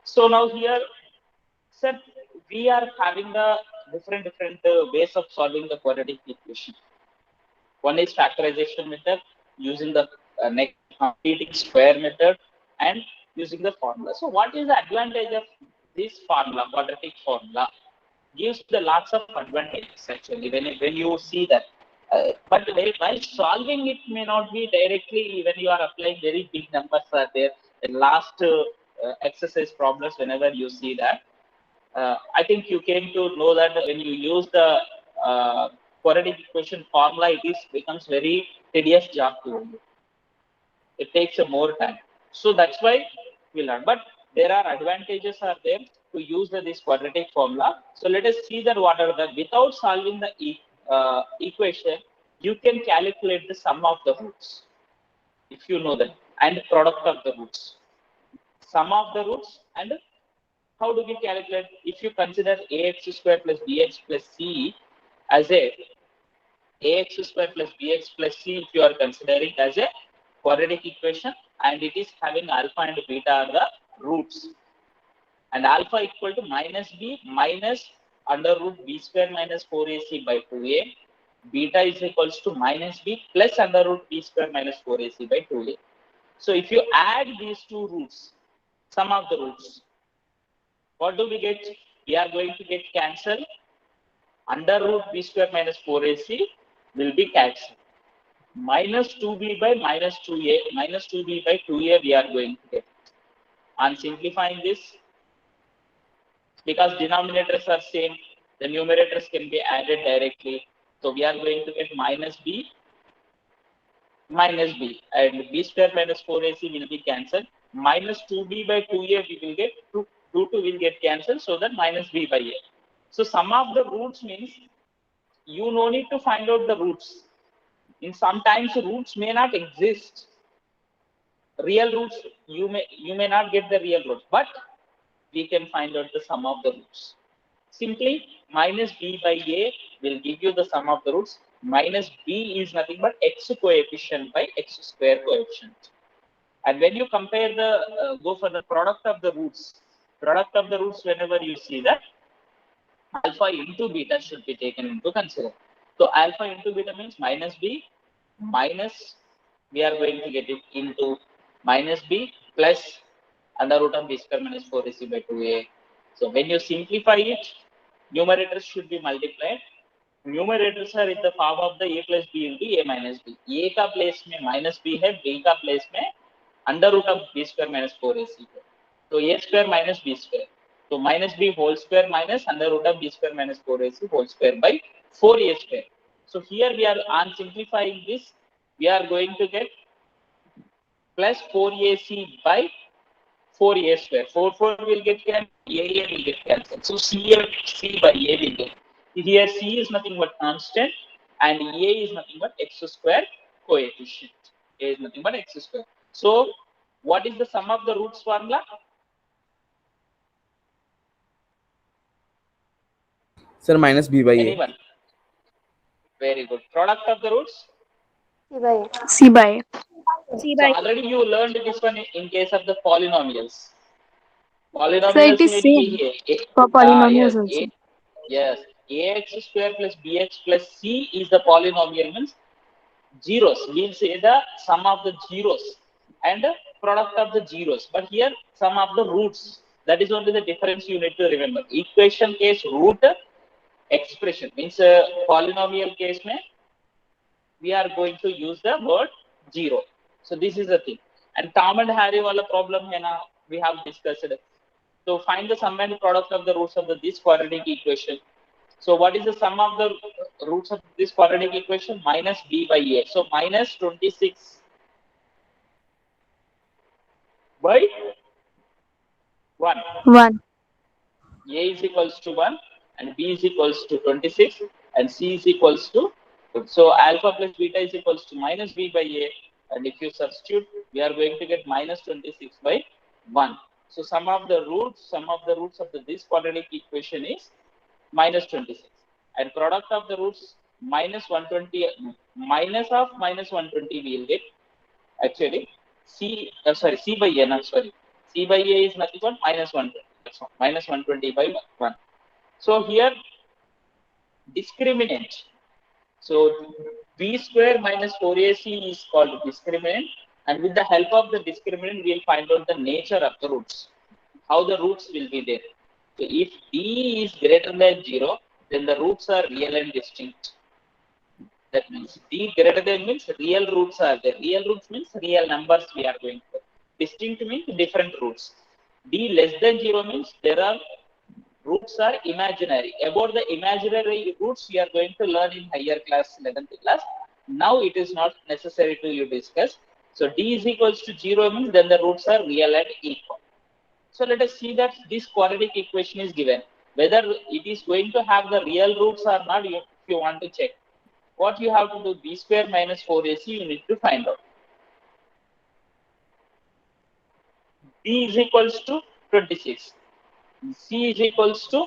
So now here, sir, we are having the different ways of solving the quadratic equation. One is factorization method using the next completing square method and using the formula. So what is the advantage of this formula, quadratic formula? Gives the lots of advantages actually when you see that. But while solving it may not be directly when you are applying very big numbers are there. The last exercise problems, whenever you see that, I think you came to know that when you use the quadratic equation formula, it is becomes very tedious job to you. It takes a more time. So that's why we learn. But there are advantages are there to use this quadratic formula. So let us see that what are the, without solving the equation, you can calculate the sum of the roots, if you know that, and product of the roots. Sum of the roots, and how do we calculate? If you consider ax square plus bx plus c as a ax square plus bx plus c, if you are considering as a quadratic equation, and it is having alpha and beta are the roots, and alpha equal to minus b minus under root b square minus 4ac by 2a, beta is equals to minus b plus under root b square minus 4ac by 2a. So if you add these two roots, sum of the roots, what do we get? We are going to get cancel. Under root b square minus 4ac will be cancelled. Minus 2b by minus 2a, minus 2b by 2a we are going to get. On simplifying this, because denominators are same, the numerators can be added directly. So we are going to get minus b, and b square minus 4ac will be cancelled. Minus 2b by 2a we will get, 2 will get cancelled, so that minus b by a. So sum of the roots means you no need to find out the roots. In sometimes roots may not exist. Real roots, you may not get the real roots, but we can find out the sum of the roots. Simply minus b by a will give you the sum of the roots. Minus b is nothing but x coefficient by x square coefficient. And when you compare the go for the product of the roots, whenever you see that, alpha into beta should be taken into consideration. So alpha into beta means minus b minus, we are going to get it into minus b plus under root of b square minus 4ac by 2a. So when you simplify it, numerators should be multiplied. Numerators are in the form of the a plus b into a minus b. A का place में minus b है, b का place में under root of b square minus 4ac है. So a square minus b square. So minus b whole square minus under root of b square minus 4ac whole square by 4a square. So here we are on simplifying this, we are going to get plus 4ac by 4a square. 4 will get cancelled, a will get cancelled. So c by a will get. Here c is nothing but constant and a is nothing but x square coefficient. A is nothing but x square. So what is the sum of the roots formula? Sir, minus b by a. Anyone? Very good. Product of the roots? C by A. C by C So by already you learned this one in case of the polynomials. so it Polynomials is may be same here. for Yes, polynomials also. yes. Ax square plus bx plus c is the polynomial means zeros. We'll say the sum of the zeros and product of the zeros. But here sum of the roots. That is only the difference you need to remember. Equation case root, expression means polynomial case mein we are going to use the word zero. So this is the thing. And Tom and Harry wala problem hai na, we have discussed it. So find the sum and product of the roots of this quadratic equation. So what is the sum of the roots of this quadratic equation? Minus b by a. So minus 26 by 1. 1. A is equals to 1 and b is equals to 26 and c is equals to, so alpha plus beta is equals to minus b by a, and if you substitute we are going to get minus 26 by 1. So sum of the roots of this quadratic equation is minus 26, and product of the roots minus 120 minus of minus 120 we will get actually c by n, sorry, C by A is nothing but minus 120. That's all. Minus 120 by 1. So here discriminant. So B square minus 4AC is called discriminant, and with the help of the discriminant, we'll find out the nature of the roots, how the roots will be there. So if D is greater than 0, then the roots are real and distinct. That means D greater than means real roots are there. Real roots means real numbers we are going for. Distinct means different roots. D less than 0 means there are roots are imaginary. About the imaginary roots we are going to learn in higher class, 11th class. Now it is not necessary to you discuss. So D is equals to 0 means then the roots are real and equal. So let us see that this quadratic equation is given. Whether it is going to have the real roots or not, if you want to check. What you have to do, B square minus 4AC, you need to find out. B is equals to 26. C is equals to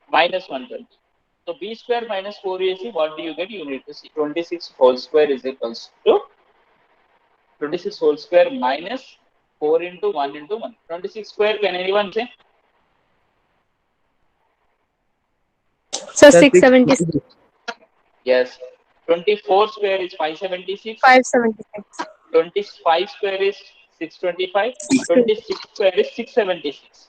minus 120. So B square minus 4AC, what do you get? You need to see 26 whole square is equals to 26 whole square minus 4 into 1 into 1. 26 square, can anyone say? So Sir, 676. Yes. 24 square is 576. 576. 25 square is 625. 26 square is 676.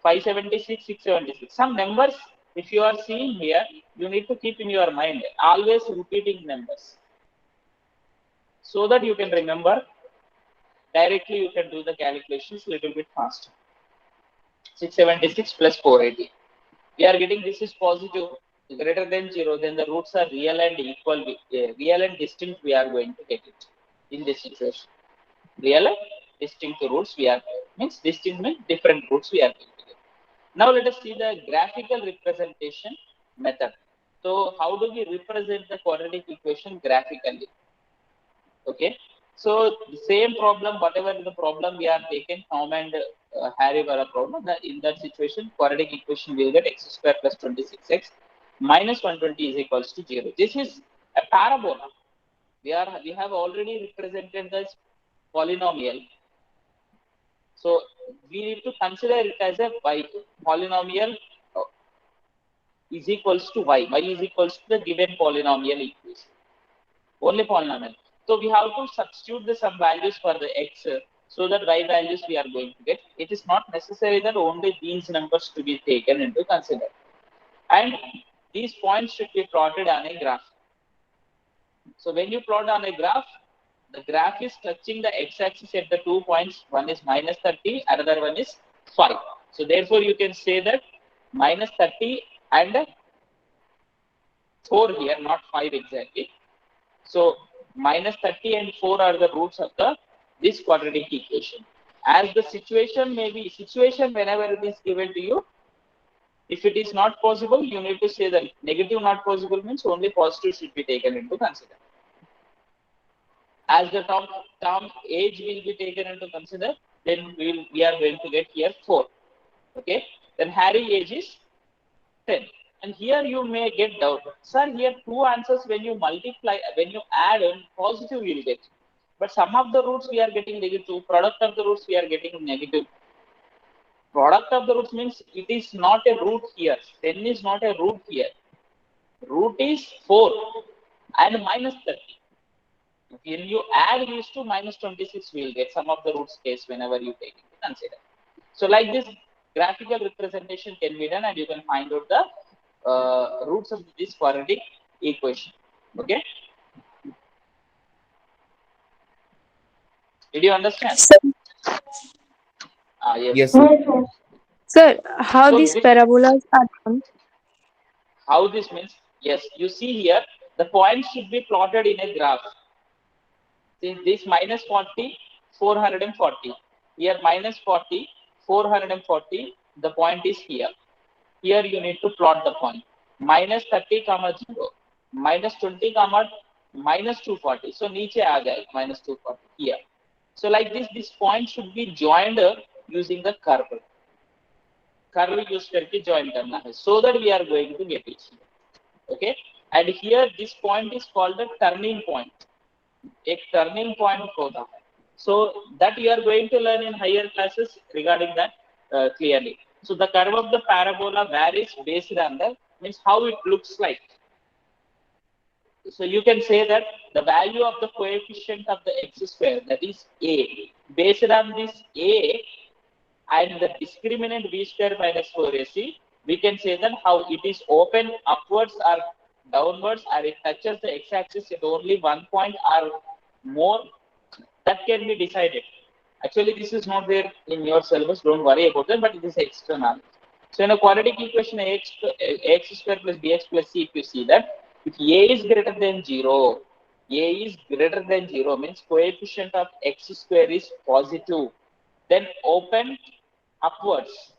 576, 676. Some numbers, if you are seeing here, you need to keep in your mind, always repeating numbers, so that you can remember. Directly you can do the calculations a little bit faster. 676 plus 480. We are getting this is positive, greater than 0, then the roots are real and equal, real and distinct we are going to get it in this situation. Real and distinct roots we are, means distinct means different roots we are going to get. Now let us see the graphical representation method. So how do we represent the quadratic equation graphically? Okay. So the same problem, whatever the problem we are taken, Tom and Harry were a problem. In that situation, quadratic equation will get x square plus 26x minus 120 is equals to 0. This is a parabola. We have already represented this polynomial. So we need to consider it as a y polynomial is equals to y. Y is equals to the given polynomial equation. Only polynomial. So we have to substitute the some values for the x so that y values we are going to get. It is not necessary that only these numbers to be taken into consider. And these points should be plotted on a graph. So when you plot on a graph, the graph is touching the x-axis at the 2 points. One is minus 30, another one is 5. So therefore you can say that minus 30 and 4 here, not 5 exactly. So minus 30 and 4 are the roots of this quadratic equation. As the situation may be, whenever it is given to you, if it is not possible, you need to say that negative not possible means only positive should be taken into consider. As the term age will be taken into consider, then we are going to get here 4. Okay. Then Harry age is 10. And here you may get doubt. Sir, here two answers when you multiply, when you add on positive you will get. But some of the roots we are getting negative, product of the roots we are getting negative. Product of the roots means it is not a root here. 10 is not a root here. Root is 4 and minus 30. When you add these two, minus 26 we will get some of the roots case whenever you take it to consider. So like this graphical representation can be done and you can find out the roots of this quadratic equation. Okay. Did you understand? Yes. Yes, sir. Sir, how So these this, parabolas are done? how this means, yes, you see here, the points should be plotted in a graph. See this minus 40, 440. Here minus 40, 440, the point is here. Here you need to plot the point. Minus 30, 0, minus 20, minus 240. So niche aa jayega, minus 240 here. So like this point should be joined using the curve. Curve use करके join करना है, so that we are going to get it. Okay. And here this point is called the turning point. एक turning point होता है. So that you are going to learn in higher classes regarding that clearly. So the curve of the parabola varies based on the means how it looks like. So you can say that the value of the coefficient of the x square, that is a, based on this a and the discriminant b square minus 4ac, we can say that how it is open upwards or downwards, or it touches the x-axis at only one point or more, that can be decided. Actually, this is not there in your syllabus, don't worry about that, but it is external. So in a quadratic equation, ax square plus bx plus c, if you see that, if a is greater than 0, a is greater than 0 means coefficient of x square is positive, then open upwards.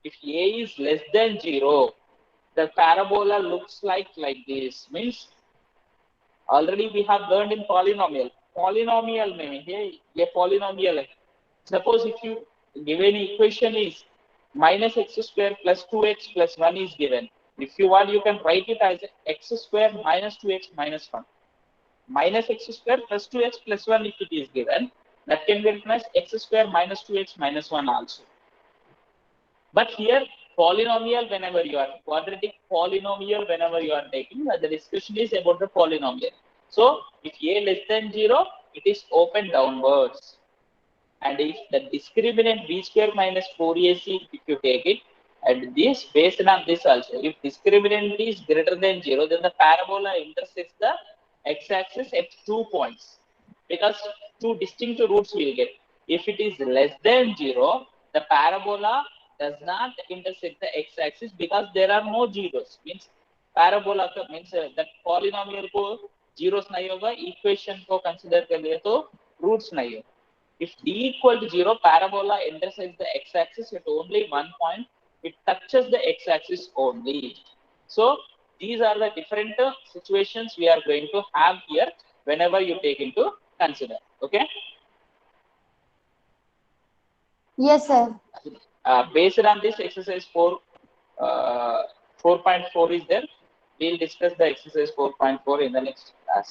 If a is less than 0, the parabola looks like this, means already we have learned in polynomial. Polynomial means a polynomial. Suppose if you given equation is minus x square plus 2x plus 1 is given. If you want, you can write it as x square minus 2x minus 1. Minus x square plus 2x plus 1 if it is given. That can be written as x square minus 2x minus 1 also. But here, polynomial, whenever you are quadratic polynomial, whenever you are taking, the discussion is about the polynomial. So if a less than 0, it is open downwards. And if the discriminant b square minus 4ac, if you take it, and this based on this also, if discriminant is greater than 0, then the parabola intersects the x-axis at 2 points, because two distinct roots will get. If it is less than 0, the parabola does not intersect the x-axis because there are no zeros. Means parabola means that polynomial को zeros नहीं होगा, equation को consider कर लिए तो roots नहीं होगा. If d equal to 0, parabola intersects the x-axis at only one point. It touches the x-axis only. So these are the different situations we are going to have here whenever you take into consider. Okay. Yes, sir. Based on this exercise 4.4 is there. We'll discuss the exercise 4.4 in the next class.